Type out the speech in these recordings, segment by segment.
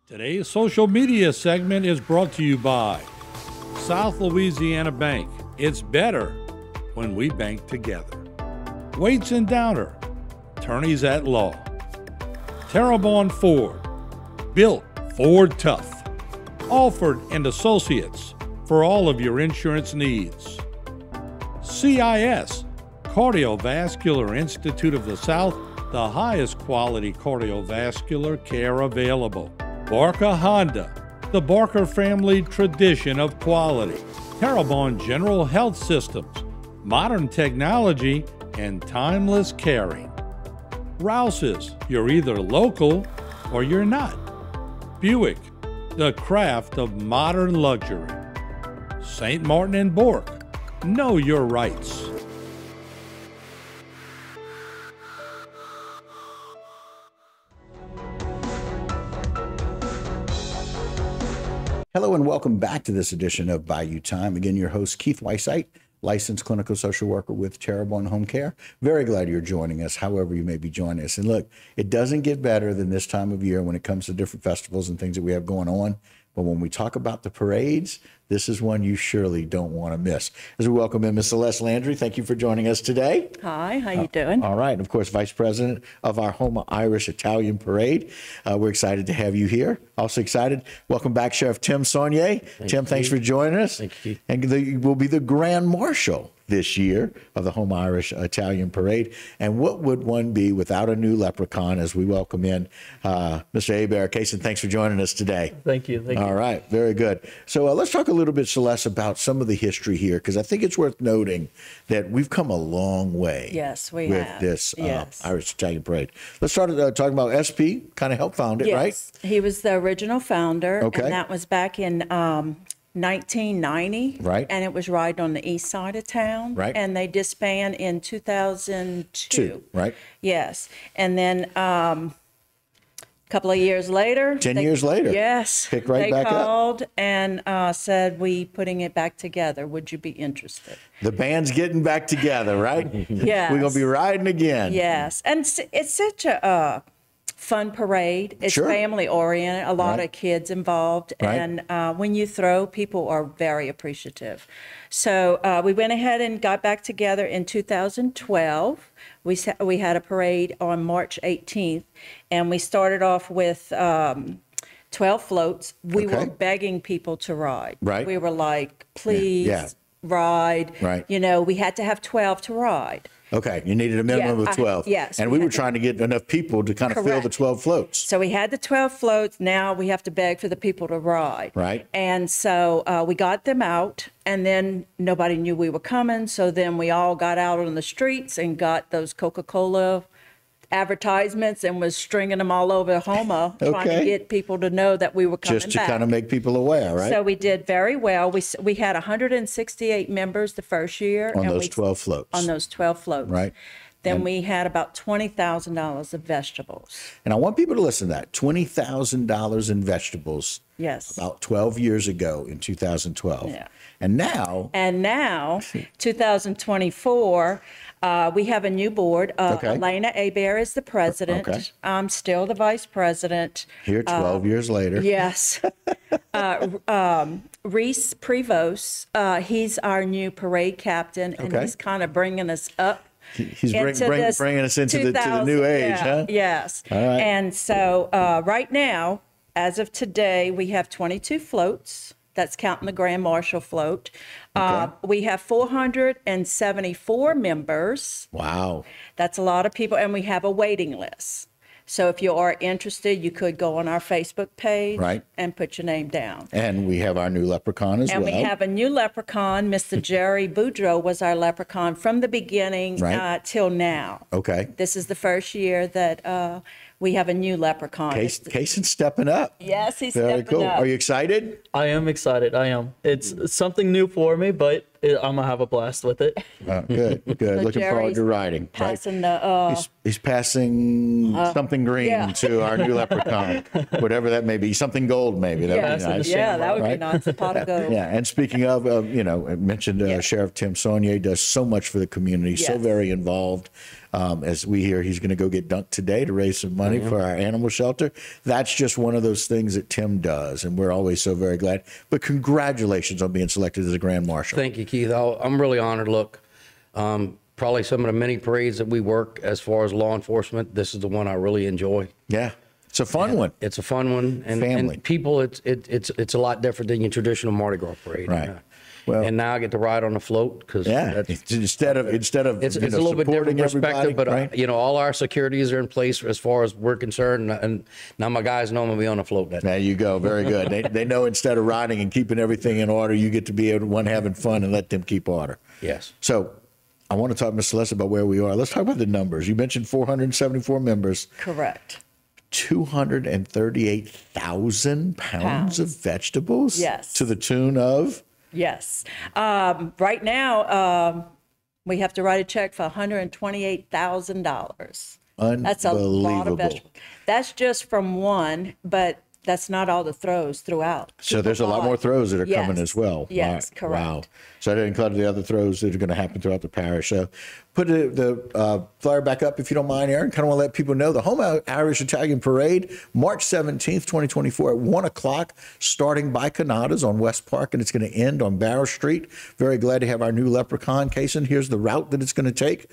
Today's social media segment is brought to you by South Louisiana Bank. It's better when we bank together. Waits and Downer, attorneys at law. Terrebonne Ford, built Ford tough. Alford and Associates for all of your insurance needs. CIS, Cardiovascular Institute of the South, the highest quality cardiovascular care available. Barker Honda, the Barker family tradition of quality. Terrebonne General Health Systems, modern technology and timeless caring. Rouse's, you're either local or you're not. Buick, the craft of modern luxury. St. Martin and Bork, know your rights. Hello and welcome back to this edition of Bayou Time. Again, your host, Keith Weissite, licensed clinical social worker with Terrebonne Home Care. Very glad you're joining us, however you may be joining us. And look, it doesn't get better than this time of year when it comes to different festivals and things that we have going on. But when we talk about the parades, this is one you surely don't want to miss. As we welcome in Ms. Celeste Landry, thank you for joining us today. Hi, how you doing? All right, and of course, Vice President of our Houma Irish Italian Parade. We're excited to have you here. Also excited. Welcome back, Sheriff Tim Saunier. Tim, thanks for joining us. Thank you. And you will be the Grand Marshal this year of the Houma Irish Italian Parade. And what would one be without a new leprechaun as we welcome in Mr. Hebert. Kaysen, thanks for joining us today. Thank you. Thank you. All right, very good. So let's talk a little bit, Celeste, about some of the history here, because I think it's worth noting that we've come a long way. Yes, we with have. this Yes. Irish Italian Parade. Let's start talking about SP, kind of helped found it, right? Yes, he was the original founder, Okay. and that was back in 1990. Right. And it was right on the east side of town. Right. And they disbanded in 2002. Right. Yes. And then a couple of years later. 10 years later. Yes. Picked right back up. They called and said, we putting it back together. Would you be interested? The band's getting back together, right? Yes. We're going to be riding again. Yes. And it's such a fun parade. It's Sure. family oriented, a lot Right. of kids involved. Right. And when you throw, people are very appreciative. So we went ahead and got back together in 2012. We had a parade on March 18th, and we started off with 12 floats. We Okay. were begging people to ride. Right. We were like, please Yeah. ride. Right. You know, we had to have 12 to ride. Okay, you needed a minimum Yeah, of 12. yes, And we we were had to- trying to get enough people to kind of fill the Correct. 12 floats. So we had the 12 floats. Now we have to beg for the people to ride. Right. And so we got them out, and then nobody knew we were coming. So then we all got out on the streets and got those Coca-Cola advertisements and was stringing them all over Houma, trying Okay. to get people to know that we were coming Just to back. kind of make people aware, right? So we did very well. We had 168 members the first year. On and those we- 12 floats. On those 12 floats. Right. Then we had about $20,000 of vegetables. And I want people to listen to that. $20,000 in vegetables Yes. about 12 years ago in 2012. Yeah. And now, And now, 2024, we have a new board. Okay. Elena Hebert is the president. Okay. I'm still the vice president. here 12 years later. Yes. Reese Prevost, he's our new parade captain, and Okay. he's kind of bringing us up. He's into bringing this us into the 2000 new age, yeah, huh? Yes. All right. And so right now, as of today, we have 22 floats. That's counting the Grand Marshal float. Okay. We have 474 members. Wow. That's a lot of people, and we have a waiting list. So if you are interested, you could go on our Facebook page Right. and put your name down. And we have our new leprechaun as And well. we have a new leprechaun. Mr. Jerry Boudreau was our leprechaun from the beginning Right. till now. Okay. This is the first year that we have a new leprechaun. Cason's stepping up. Yes, he's Very stepping cool. up. Are you excited? I am excited. I am. It's something new for me, but I'm gonna have a blast with it. Good, good. So Looking forward Jerry's to riding. Right? Passing the He's passing something green yeah. to our new leprechaun, whatever that may be. Something gold, maybe. That would Passing be the nice. yeah, that would Right? be nice. A pot of gold. Yeah, and speaking of, you know, I mentioned Sheriff Tim Saunier does so much for the community, so Yes. very involved. As we hear, he's going to go get dunked today to raise some money for our animal shelter. That's just one of those things that Tim does, and we're always so very glad. But congratulations on being selected as a Grand Marshal. Thank you, Keith. I'm really honored. Look, probably some of the many parades that we work as far as law enforcement, this is the one I really enjoy. Yeah. It's a fun one. It's a fun one, and Family. and people, it's a lot different than your traditional Mardi Gras parade. Right. Well, and now I get to ride on the float because instead of it's a little bit different perspective, but right? all our securities are in place as far as we're concerned, and now my guys know I'm gonna be on the float that day. There you go. Very good. They know instead of riding and keeping everything in order, you get to be able to having fun and let them keep order. Yes. So I want to talk, Ms. Celeste, about where we are. Let's talk about the numbers. You mentioned 474 members. Correct. 238,000 pounds of vegetables? Yes. To the tune of? Yes. Right now, we have to write a check for $128,000. That's a lot of vegetables. That's just from one, but that's not all the throws throughout. So there's a lot more throws that are coming as well. Yes, correct. Wow. So that includes the other throws that are going to happen throughout the parish. So put the flyer back up if you don't mind, Aaron. Kind of want to let people know the Houma Irish Italian Parade, March 17th, 2024 at 1 o'clock, starting by Canada's on West Park, and it's going to end on Barrow Street. Very glad to have our new leprechaun, Kason. Here's the route that it's going to take.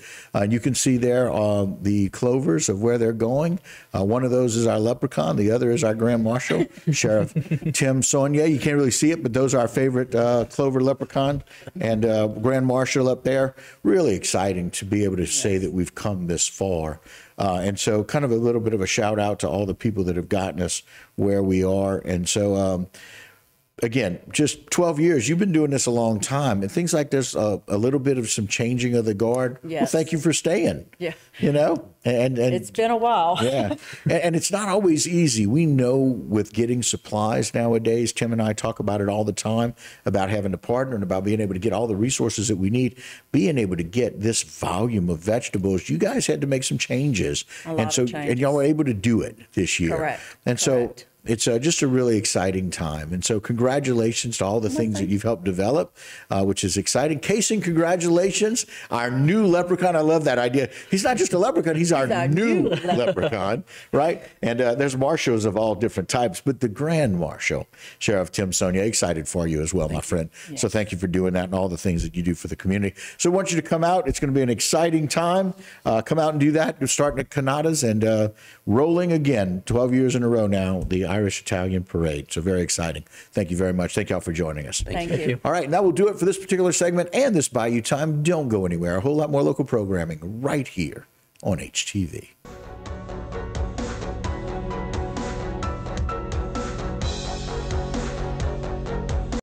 You can see there the clovers of where they're going. One of those is our leprechaun. The other is our Grand Marshal, Sheriff Tim Saunier. You can't really see it, but those are our favorite clover leprechaun and Grand Marshal up there. Really exciting to be able to say that we've come this far. And so kind of a little bit of a shout out to all the people that have gotten us where we are. And so, again, just 12 years, you've been doing this a long time, and things like this, a little bit of some changing of the guard. Yes. Well, thank you for staying. Yeah. And it's been a while. Yeah. And it's not always easy. We know with getting supplies nowadays, Tim and I talk about it all the time, about having a partner and about being able to get all the resources that we need, being able to get this volume of vegetables. You guys had to make some changes. And y'all were able to do it this year. Correct. And so it's just a really exciting time. And so congratulations to all the things that you've helped develop, which is exciting. Kason, congratulations. Our new leprechaun. I love that idea. He's not just a leprechaun. He's our new leprechaun, right? And there's marshals of all different types, but the Grand Marshal, Sheriff Tim Saunier, excited for you as well, my friend. Yes. So thank you for doing that and all the things that you do for the community. So I want you to come out. It's going to be an exciting time. Come out and do that. We're starting at Canada's and rolling again, 12 years in a row now, the Irish Italian Parade. So very exciting. Thank you very much. Thank y'all for joining us. Thank you. All right, and that will do it for this particular segment and this Bayou Time. Don't go anywhere. A whole lot more local programming right here on HTV.